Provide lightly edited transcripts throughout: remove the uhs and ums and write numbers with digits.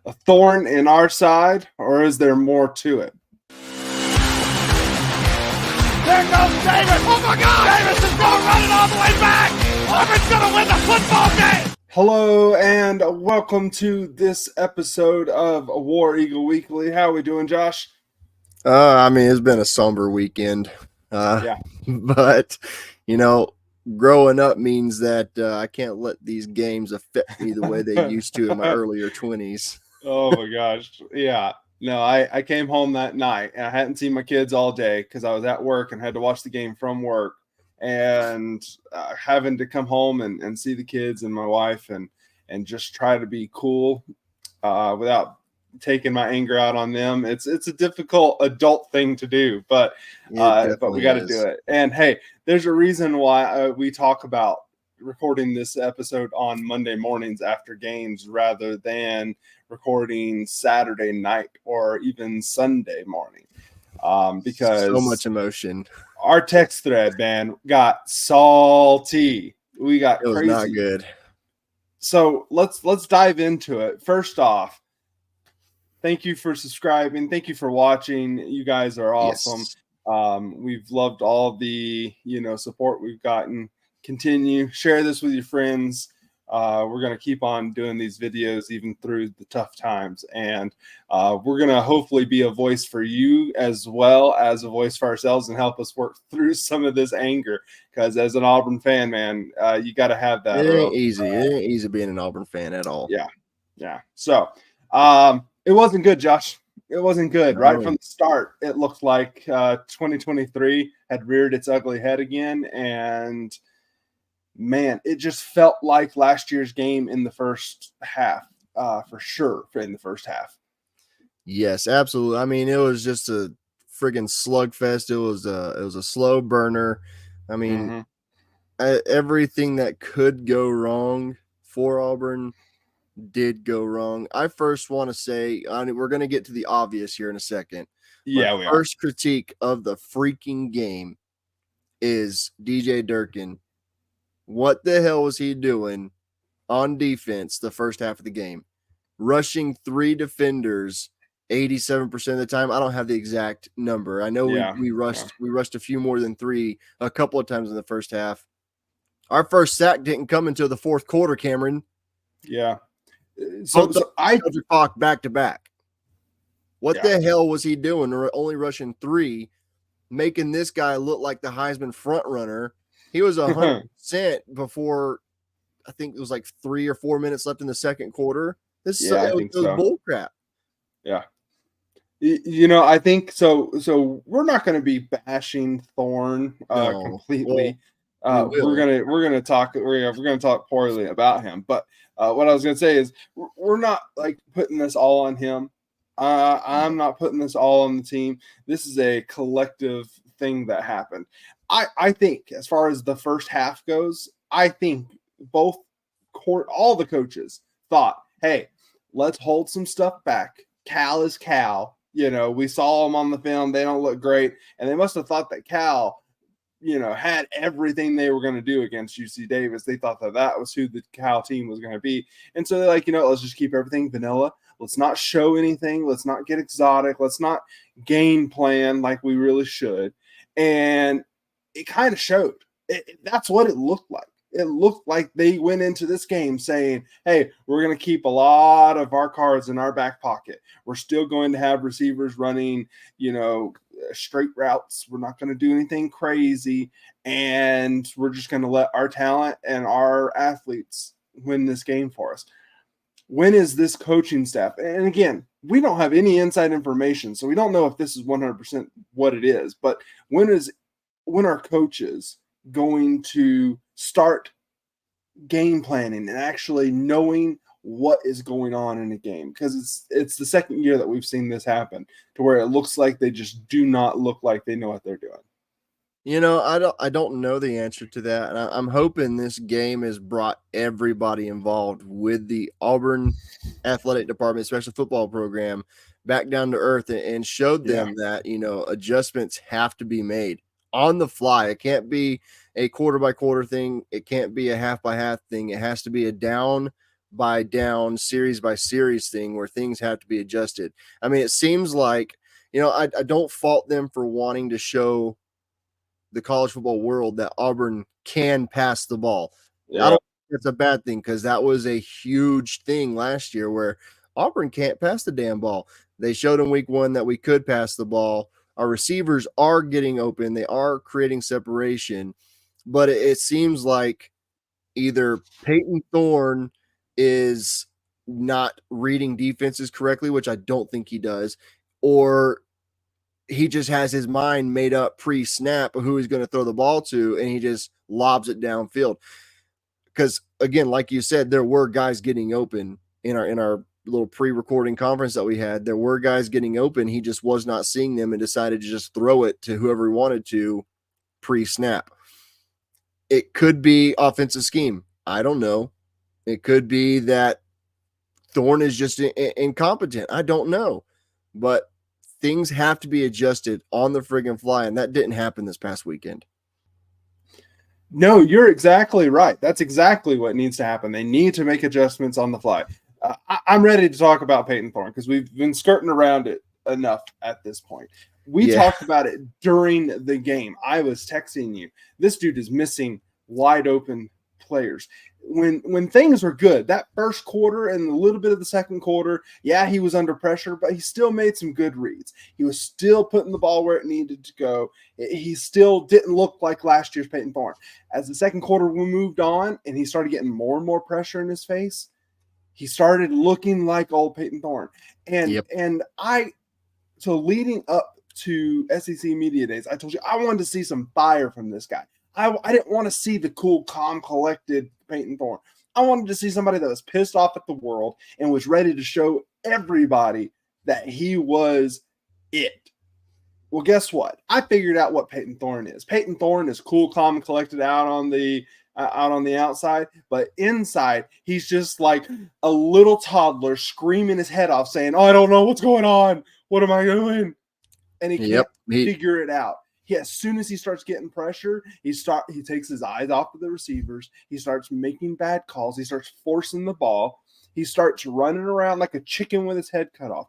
a thorn in our side, or is there more to it? There goes Davis. Oh, my God. Davis is going running all the way back. Auburn's going to win the football game. Hello, and welcome to this episode of War Eagle Weekly. How are we doing, Josh? It's been a somber weekend. But, growing up means that I can't let these games affect me the way they used to in my earlier 20s. Oh, my gosh. Yeah. No, I came home that night, and I hadn't seen my kids all day because I was at work and had to watch the game from work. And having to come home and see the kids and my wife and just try to be cool without taking my anger out on them. It's a difficult adult thing to do, but we got to do it. And hey, there's a reason why we talk about recording this episode on Monday mornings after games rather than recording Saturday night or even Sunday morning. Because so much emotion. Our text thread, man, got salty. We got crazy. It was not good. So let's dive into it. First off, thank you for subscribing. Thank you for watching. You guys are awesome. Yes. We've loved all the support we've gotten. Continue, share this with your friends. We're going to keep on doing these videos even through the tough times. And we're going to hopefully be a voice for you as well as a voice for ourselves and help us work through some of this anger. Because as an Auburn fan, man, you got to have that. It ain't easy. It ain't easy being an Auburn fan at all. Yeah. So it wasn't good, Josh. It wasn't good. Right from the start, it looked like 2023 had reared its ugly head again. And man, it just felt like last year's game in the first half, for sure, in the first half. Yes, absolutely. I mean, it was just a friggin' slugfest. It was a slow burner. I mean, everything that could go wrong for Auburn did go wrong. I first want to say, we're going to get to the obvious here in a second. Yeah, my first critique of the freaking game is DJ Durkin. What the hell was he doing on defense the first half of the game? Rushing 3 defenders 87% of the time. I don't have the exact number. I know we rushed a few more than 3 a couple of times in the first half. Our first sack didn't come until the fourth quarter, Cameron. Yeah. So I clock back to back. What the hell was he doing? Only rushing 3, making this guy look like the Heisman front runner. He was 100% before, I think it was like 3 or 4 minutes left in the second quarter. This was bull crap. Yeah. I think so. So we're not going to be bashing Thorne completely. We're gonna talk poorly about him. But what I was gonna say is we're not like putting this all on him. I'm not putting this all on the team. This is a collective thing that happened. I think as far as the first half goes, I think all the coaches thought, hey, let's hold some stuff back. Cal is Cal. We saw them on the film. They don't look great. And they must have thought that Cal, had everything they were going to do against UC Davis. They thought that was who the Cal team was going to be. And so they're like, let's just keep everything vanilla. Let's not show anything. Let's not get exotic. Let's not game plan like we really should. And it kind of showed. That's what it looked like. It looked like they went into this game saying, hey, we're going to keep a lot of our cards in our back pocket. We're still going to have receivers running, straight routes. We're not going to do anything crazy. And we're just going to let our talent and our athletes win this game for us. When is this coaching staff? And again, we don't have any inside information, so we don't know if this is 100% what it is. But when are coaches going to start game planning and actually knowing what is going on in a game? Because it's the second year that we've seen this happen to where it looks like they just do not look like they know what they're doing. I don't know the answer to that. And I'm hoping this game has brought everybody involved with the Auburn athletic department, special football program, back down to earth and showed them that, adjustments have to be made on the fly. It can't be a quarter by quarter thing. It can't be a half by half thing. It has to be a down by down, series by series thing where things have to be adjusted. I mean, it seems like, I don't fault them for wanting to show the college football world that Auburn can pass the ball. Yeah. I don't think it's a bad thing because that was a huge thing last year where Auburn can't pass the damn ball. They showed in week 1 that we could pass the ball. Our receivers are getting open. They are creating separation, but it seems like either Peyton Thorne is not reading defenses correctly, which I don't think he does, or he just has his mind made up pre-snap of who he's going to throw the ball to, and he just lobs it downfield. Because again, like you said, there were guys getting open in our little pre-recording conference that we had. There were guys getting open. He just was not seeing them and decided to just throw it to whoever he wanted to pre-snap. It could be offensive scheme. I don't know. It could be that Thorne is just incompetent. I don't know. But things have to be adjusted on the friggin' fly, and that didn't happen this past weekend. No, you're exactly right. That's exactly what needs to happen. They need to make adjustments on the fly. I'm ready to talk about Peyton Thorne because we've been skirting around it enough at this point. We talked about it during the game. I was texting you. This dude is missing wide open players. When things were good, that first quarter and a little bit of the second quarter, he was under pressure, but he still made some good reads. He was still putting the ball where it needed to go. He still didn't look like last year's Peyton Thorne. As the second quarter we moved on and he started getting more and more pressure in his face, he started looking like old Peyton Thorne. So leading up to SEC Media Days, I told you I wanted to see some fire from this guy. I didn't want to see the cool, calm, collected Peyton Thorne. I wanted to see somebody that was pissed off at the world and was ready to show everybody that he was it. Well, guess what? I figured out what Peyton Thorne is. Peyton Thorne is cool, calm, and collected out on the outside, but inside he's just like a little toddler screaming his head off, saying, "Oh, I don't know what's going on. What am I doing?" And he can't figure it out. As soon as he starts getting pressure, he takes his eyes off of the receivers. He starts making bad calls. He starts forcing the ball. He starts running around like a chicken with his head cut off.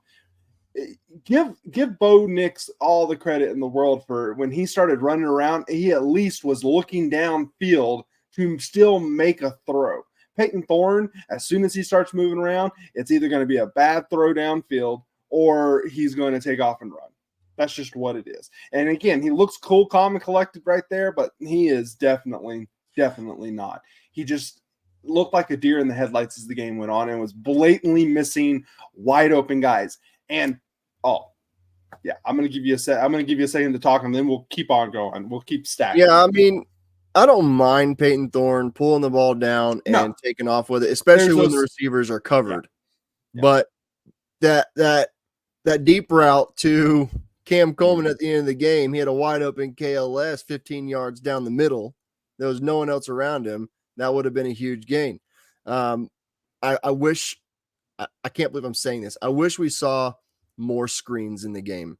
Give Bo Nix all the credit in the world for when he started running around. He at least was looking downfield to still make a throw. Peyton Thorne, as soon as he starts moving around, it's either going to be a bad throw downfield or he's going to take off and run. That's just what it is. And again, he looks cool, calm, and collected right there, but he is definitely not. He just looked like a deer in the headlights as the game went on and was blatantly missing wide open guys. And I'm going to give you a second to talk, and then we'll keep on going. We'll keep stacking. Yeah, I mean, I don't mind Peyton Thorne pulling the ball down and taking off with it, especially when the receivers are covered. Yeah. But that deep route to Cam Coleman at the end of the game, he had a wide open KLS 15 yards down the middle. There was no one else around him. That would have been a huge gain. I wish – I can't believe I'm saying this. I wish we saw more screens in the game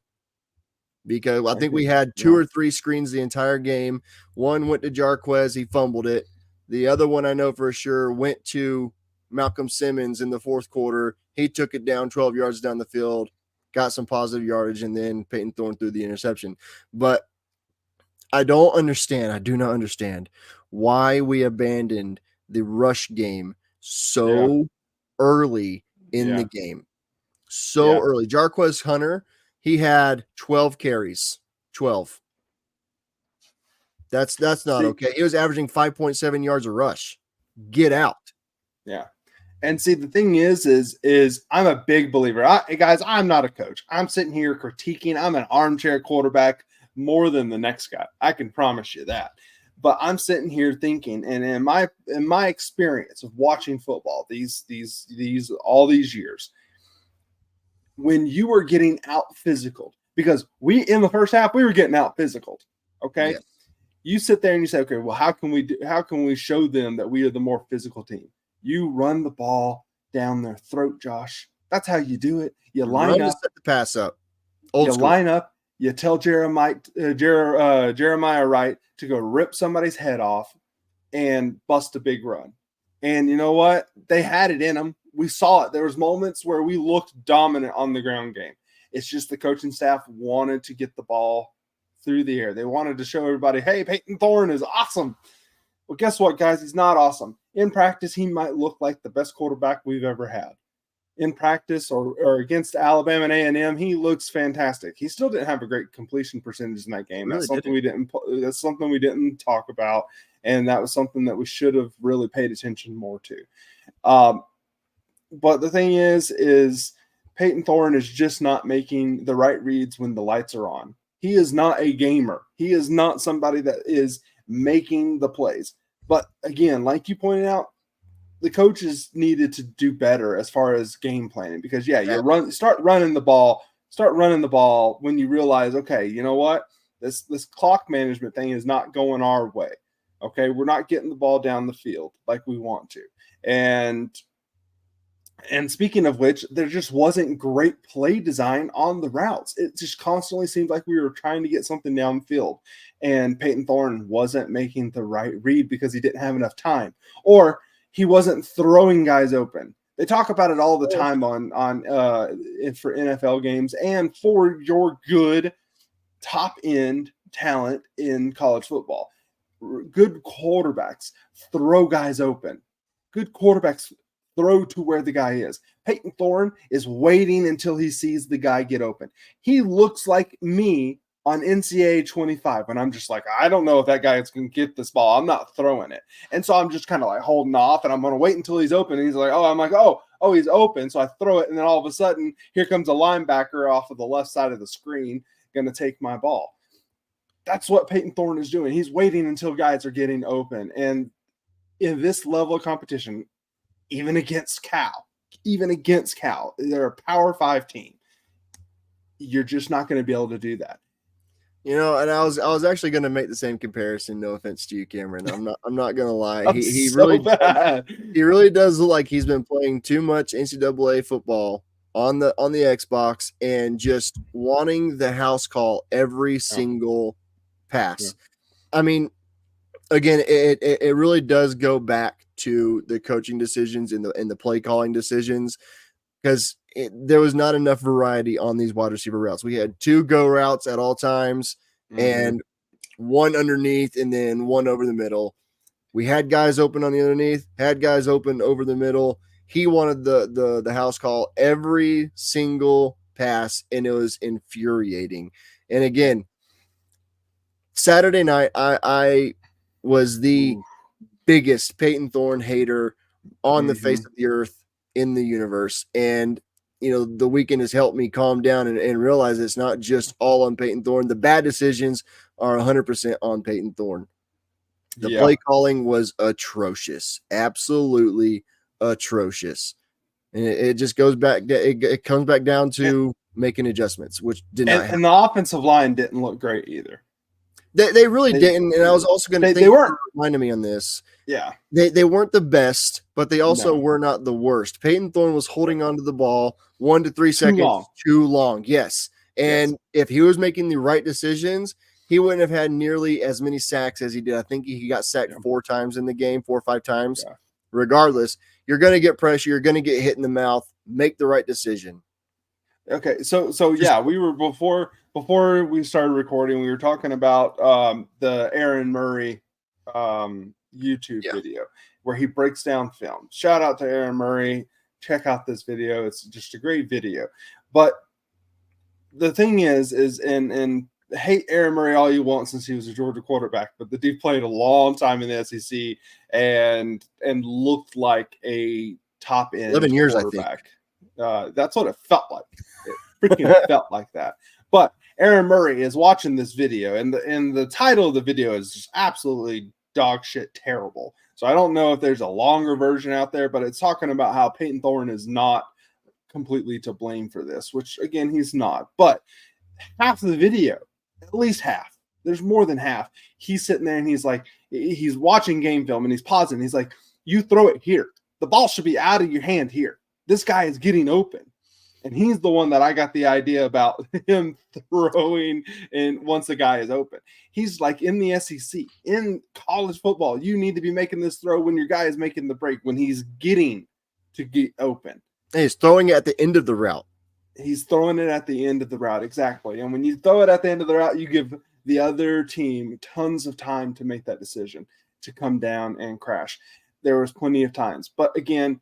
because I think we had 2 or 3 screens the entire game. One went to Jarquez. He fumbled it. The other one I know for sure went to Malcolm Simmons in the fourth quarter. He took it down 12 yards down the field, got some positive yardage, and then Peyton Thorne threw the interception. But I do not understand why we abandoned the rush game so early in the game. So early. Jarquez Hunter, he had 12 carries. 12. That's not okay. He was averaging 5.7 yards a rush. Get out. Yeah. And see, the thing is I'm a big believer. Guys, I'm not a coach. I'm sitting here critiquing. I'm an armchair quarterback more than the next guy. I can promise you that. But I'm sitting here thinking, and in my experience of watching football all these years, when you were getting out physical, because in the first half we were getting out physical, okay? Yes. You sit there and you say, okay, well, how can we show them that we are the more physical team? You run the ball down their throat, Josh. That's how you do it. You line up, set the pass up. Line up. You tell Jeremiah Wright to go rip somebody's head off and bust a big run. And you know what? They had it in them. We saw it. There was moments where we looked dominant on the ground game. It's just the coaching staff wanted to get the ball through the air. They wanted to show everybody, hey, Peyton Thorne is awesome. Well, guess what, guys? He's not awesome. In practice, he might look like the best quarterback we've ever had. In practice or against Alabama and A&M, he looks fantastic. He still didn't have a great completion percentage in that game. Really That's something we didn't talk about, and that was something that we should have really paid attention more to. But the thing is Peyton Thorne is just not making the right reads when the lights are on. He is not a gamer. He is not somebody that is making the plays. But again, like you pointed out, the coaches needed to do better as far as game planning, because start running the ball when you realize, okay, you know what? This clock management thing is not going our way. Okay, we're not getting the ball down the field like we want to. And speaking of which, there just wasn't great play design on the routes. It just constantly seemed like we were trying to get something downfield, and Peyton Thorne wasn't making the right read because he didn't have enough time, or he wasn't throwing guys open. They talk about it all the time for NFL games and for your good top end talent in college football. Good quarterbacks throw guys open. Good quarterbacks throw to where the guy is. Peyton Thorne is waiting until he sees the guy get open. He looks like me on NCAA 25 when I'm just like, I don't know if that guy is going to get this ball. I'm not throwing it. And so I'm just kind of like holding off, and I'm going to wait until he's open. And he's like, oh, he's open. So I throw it, and then all of a sudden, here comes a linebacker off of the left side of the screen going to take my ball. That's what Peyton Thorne is doing. He's waiting until guys are getting open. And in this level of competition, even against Cal, they're a Power 5 team. You're just not going to be able to do that. You know, and I was actually going to make the same comparison. No offense to you, Cameron. I'm not going to lie. He really does look like he's been playing too much NCAA football on the Xbox and just wanting the house call every single pass. Yeah. I mean, again, it really does go back to the coaching decisions and the play calling decisions, because there was not enough variety on these wide receiver routes. We had 2 go routes at all times, and one underneath and then one over the middle. We had guys open on the underneath, had guys open over the middle. He wanted the house call every single pass, and it was infuriating. And again, Saturday night, I was the biggest Peyton Thorne hater on the face of the earth in the universe. And, you know, the weekend has helped me calm down and realize it's not just all on Peyton Thorne. The bad decisions are 100% on Peyton Thorne. The play calling was atrocious, absolutely atrocious. And it just goes back, it comes back down to making adjustments, which did not happen. And the offensive line didn't look great either. They really didn't, and I was also going to think they weren't reminding me on this. Yeah, they weren't the best, but they also were not the worst. Peyton Thorne was holding onto the ball 1 to 3 seconds too long. Yes, and if he was making the right decisions, he wouldn't have had nearly as many sacks as he did. I think he got sacked 4 times in the game, 4 or 5 times. Yeah. Regardless, you're going to get pressure. You're going to get hit in the mouth. Make the right decision. Okay, so yeah, we were before we started recording, we were talking about the Aaron Murray YouTube video where he breaks down film. Shout out to Aaron Murray. Check out this video. It's just a great video. But the thing is and hate Aaron Murray all you want since he was a Georgia quarterback, but the dude played a long time in the SEC and looked like a top end 11 years, quarterback. I think. That's what it felt like. It freaking felt like that. But Aaron Murray is watching this video, and the title of the video is just absolutely dog shit terrible. So I don't know if there's a longer version out there, but it's talking about how Peyton Thorne is not completely to blame for this, which again, he's not. But half of the video, at least half, there's more than half, he's sitting there and he's like, he's watching game film and he's pausing. He's like, you throw it here. The ball should be out of your hand here. This guy is getting open. And he's the one that I got the idea about him throwing in once the guy is open. He's like in the SEC, in college football, you need to be making this throw when your guy is making the break, when he's getting to get open. And he's throwing it at the end of the route. He's throwing it at the end of the route, exactly. And when you throw it at the end of the route, you give the other team tons of time to make that decision, to come down and crash. There was plenty of times. But again,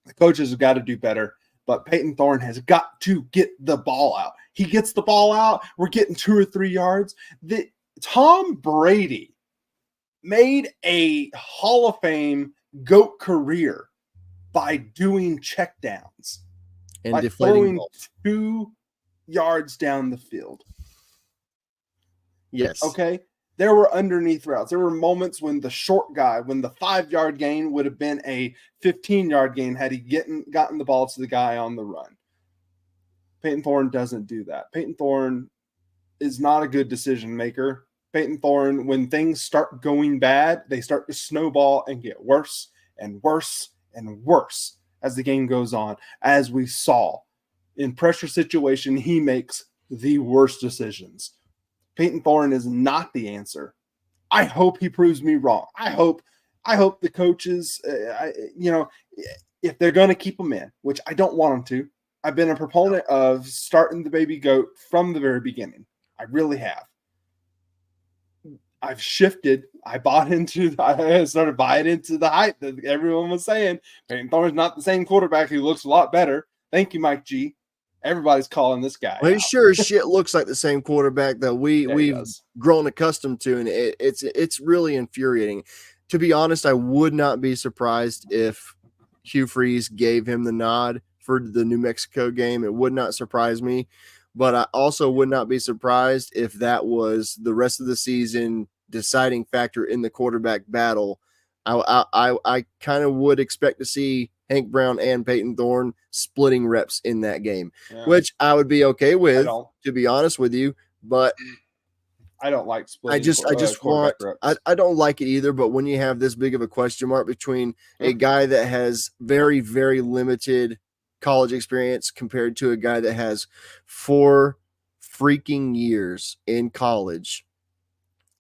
the coaches have got to do better. But Peyton Thorne has got to get the ball out. He gets the ball out. We're getting 2 or 3 yards. Tom Brady made a Hall of Fame GOAT career by doing checkdowns. And by deflating throwing 2 yards down the field. Yes. Okay. There were underneath routes. There were moments when the short guy, when the 5-yard gain would have been a 15-yard gain had he gotten the ball to the guy on the run. Peyton Thorne doesn't do that. Peyton Thorne is not a good decision maker. Peyton Thorne, when things start going bad, they start to snowball and get worse and worse and worse as the game goes on. As we saw in pressure situation, he makes the worst decisions. Peyton Thorne is not the answer. I hope he proves me wrong. I hope the coaches, if they're going to keep him in, which I don't want them to. I've been a proponent of starting the baby goat from the very beginning. I really have. I've shifted. I started buying into the hype that everyone was saying. Peyton Thorne's not the same quarterback. He looks a lot better. Thank you, Mike G. Everybody's calling this guy. Well, he sure as shit looks like the same quarterback that we've grown accustomed to, and it's really infuriating. To be honest, I would not be surprised if Hugh Freeze gave him the nod for the New Mexico game. It would not surprise me, but I also would not be surprised if that was the rest of the season deciding factor in the quarterback battle. I kind of would expect to see Hank Brown and Peyton Thorne splitting reps in that game, which I would be okay with, to be honest with you. But I don't like splitting. I don't like it either. But when you have this big of a question mark between a guy that has very, very limited college experience compared to a guy that has 4 freaking years in college,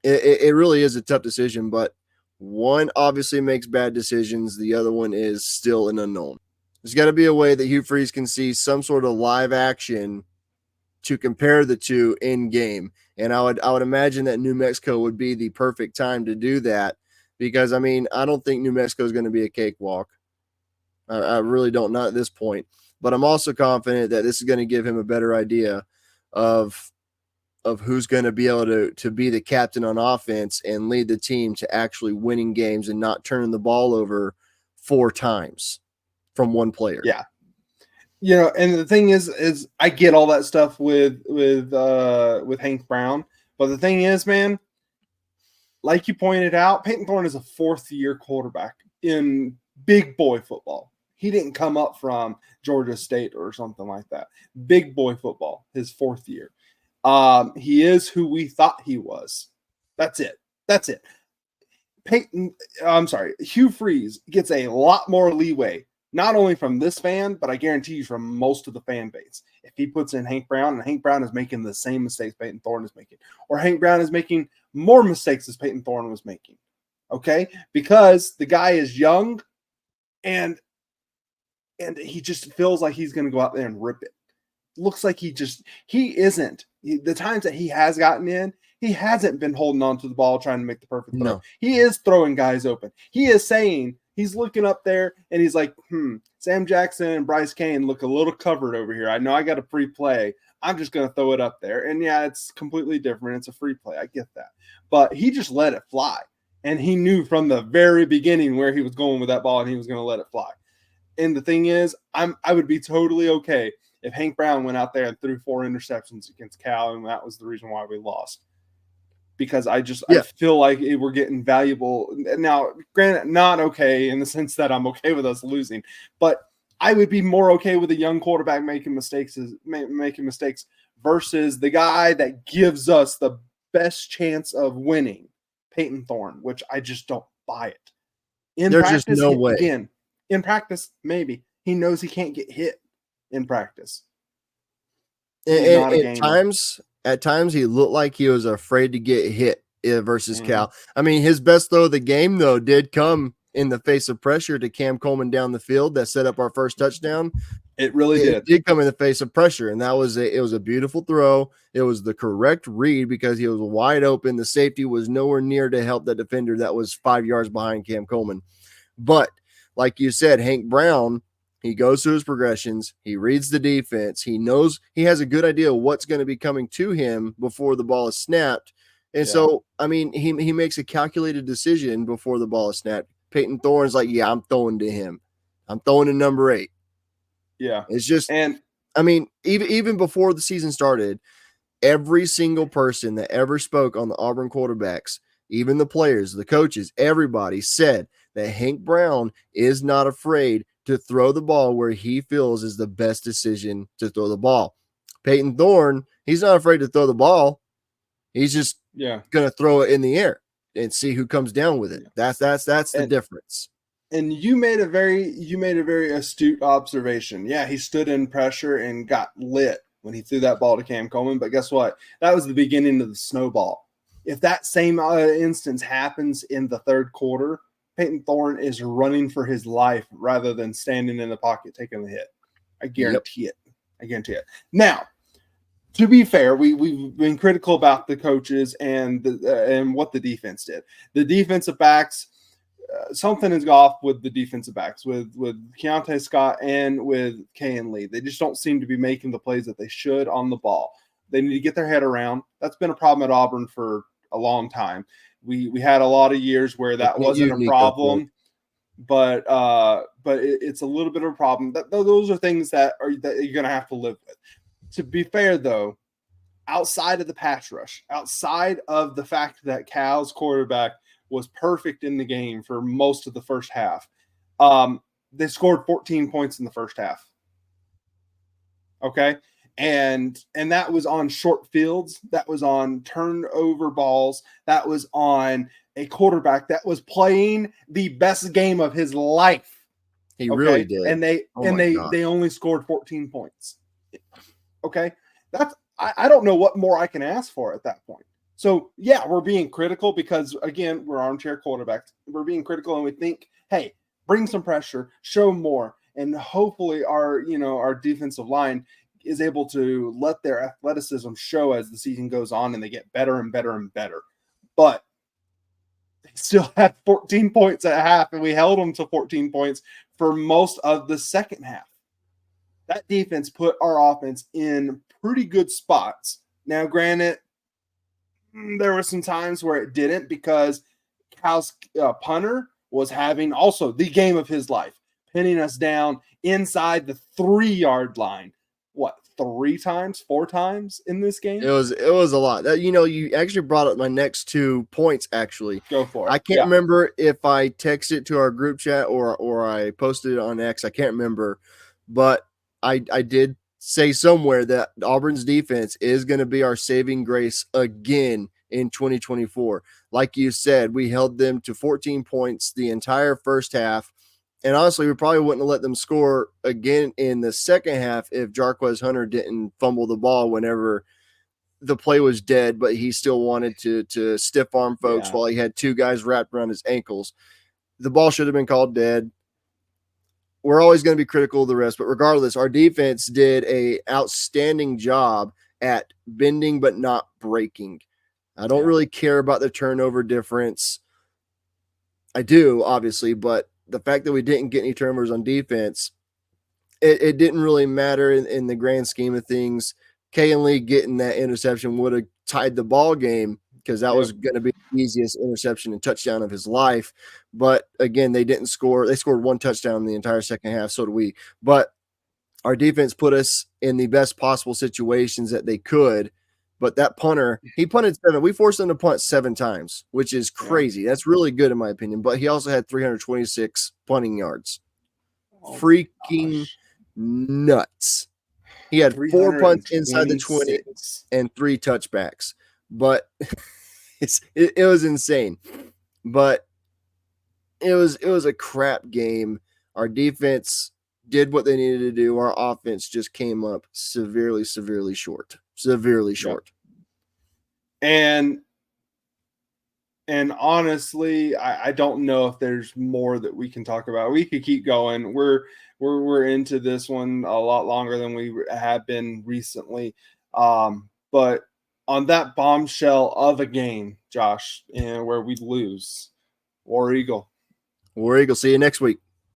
it really is a tough decision. But one obviously makes bad decisions. The other one is still an unknown. There's got to be a way that Hugh Freeze can see some sort of live action to compare the two in game. And I would imagine that New Mexico would be the perfect time to do that, because, I mean, I don't think New Mexico is going to be a cakewalk. I really don't, not at this point. But I'm also confident that this is going to give him a better idea of who's going to be able to be the captain on offense and lead the team to actually winning games and not turning the ball over 4 times from one player. Yeah. And the thing is I get all that stuff with Hank Brown, but the thing is, man, like you pointed out, Peyton Thorne is a 4th-year quarterback in big boy football. He didn't come up from Georgia State or something like that. Big boy football, his 4th year. He is who we thought he was. That's it. Hugh Freeze gets a lot more leeway, not only from this fan, but I guarantee you from most of the fan base. If he puts in Hank Brown, and Hank Brown is making the same mistakes Peyton Thorne is making, or Hank Brown is making more mistakes as Peyton Thorne was making. Okay? Because the guy is young and he just feels like he's going to go out there and rip it. Looks like he isn't. The times that he has gotten in, he hasn't been holding on to the ball trying to make the perfect throw. No. He is throwing guys open. He is saying, he's looking up there and he's like, Sam Jackson and Bryce Kane look a little covered over here. I know I got a free play. I'm just going to throw it up there. And yeah, it's completely different. It's a free play. I get that. But he just let it fly. And he knew from the very beginning where he was going with that ball and he was going to let it fly. And the thing is, I would be totally okay if Hank Brown went out there and threw 4 interceptions against Cal, and that was the reason why we lost. Because I feel like we're getting valuable. Now, granted, not okay in the sense that I'm okay with us losing, but I would be more okay with a young quarterback making mistakes versus the guy that gives us the best chance of winning, Peyton Thorne, which I just don't buy it. There's just no way. Again, in practice, maybe. He knows he can't get hit. in practice. And at times he looked like he was afraid to get hit versus Cal. I mean, his best throw of the game, though, did come in the face of pressure to Cam Coleman down the field that set up our first touchdown. It really did. It did come in the face of pressure, and it was a beautiful throw. It was the correct read because he was wide open. The safety was nowhere near to help the defender that was 5 yards behind Cam Coleman. But like you said, Hank Brown, he goes through his progressions. He reads the defense. He knows he has a good idea of what's going to be coming to him before the ball is snapped. And so, I mean, he makes a calculated decision before the ball is snapped. Peyton Thorne's like, yeah, I'm throwing to him. I'm throwing to number 8. Yeah. It's just, and I mean, even before the season started, every single person that ever spoke on the Auburn quarterbacks, even the players, the coaches, everybody said that Hank Brown is not afraid to throw the ball where he feels is the best decision to throw the ball. Peyton Thorne, he's not afraid to throw the ball. He's just going to throw it in the air and see who comes down with it. That's the difference. And you made a very astute observation. Yeah, he stood in pressure and got lit when he threw that ball to Cam Coleman. But guess what? That was the beginning of the snowball. If that same instance happens in the third quarter, Peyton Thorne is running for his life rather than standing in the pocket taking the hit. I guarantee it. I guarantee it. Now, to be fair, we've been critical about the coaches and what the defense did. The defensive backs, something is off with the defensive backs, with Keontae Scott and with Kayan Lee. They just don't seem to be making the plays that they should on the ball. They need to get their head around. That's been a problem at Auburn for a long time. We had a lot of years where that wasn't a problem, but it's a little bit of a problem. Those are things that you're going to have to live with. To be fair, though, outside of the pass rush, outside of the fact that Cal's quarterback was perfect in the game for most of the first half, they scored 14 points in the first half. Okay. And that was on short fields. That was on turnover balls. That was on a quarterback that was playing the best game of his life. He really did. And they only scored 14 points. Okay. I don't know what more I can ask for at that point. So yeah, we're being critical because again, we're armchair quarterbacks. We're being critical and we think, hey, bring some pressure, show more. And hopefully our defensive line is able to let their athleticism show as the season goes on and they get better and better and better. But they still had 14 points at half and we held them to 14 points for most of the second half. That defense put our offense in pretty good spots. Now, granted, there were some times where it didn't because Cal's punter was having also the game of his life, pinning us down inside the 3-yard line. What, 4 times in this game? It was a lot. You actually brought up my next 2 points, actually. Go for it. I can't remember if I texted it to our group chat or I posted it on X. I can't remember. But I did say somewhere that Auburn's defense is going to be our saving grace again in 2024. Like you said, we held them to 14 points the entire first half. And honestly, we probably wouldn't have let them score again in the second half if Jarquez Hunter didn't fumble the ball whenever the play was dead, but he still wanted to stiff arm folks while he had 2 guys wrapped around his ankles. The ball should have been called dead. We're always going to be critical of the rest, but regardless, our defense did an outstanding job at bending but not breaking. I don't really care about the turnover difference. I do, obviously, but the fact that we didn't get any turnovers on defense, it didn't really matter in the grand scheme of things. Kayan Lee getting that interception would have tied the ball game because that was going to be the easiest interception and touchdown of his life. But again, they didn't score. They scored 1 touchdown in the entire second half. So did we. But our defense put us in the best possible situations that they could. But that punter, he punted 7. We forced him to punt 7 times, which is crazy. That's really good in my opinion. But he also had 326 punting yards. Freaking nuts. He had 4 punts inside the 20 and 3 touchbacks. But it was insane. But it was a crap game. Our defense did what they needed to do. Our offense just came up severely short. And honestly, I don't know if there's more that we can talk about. We could keep going. We're into this one a lot longer than we have been recently. But on that bombshell of a game, Josh, and where we lose, War Eagle. See you next week.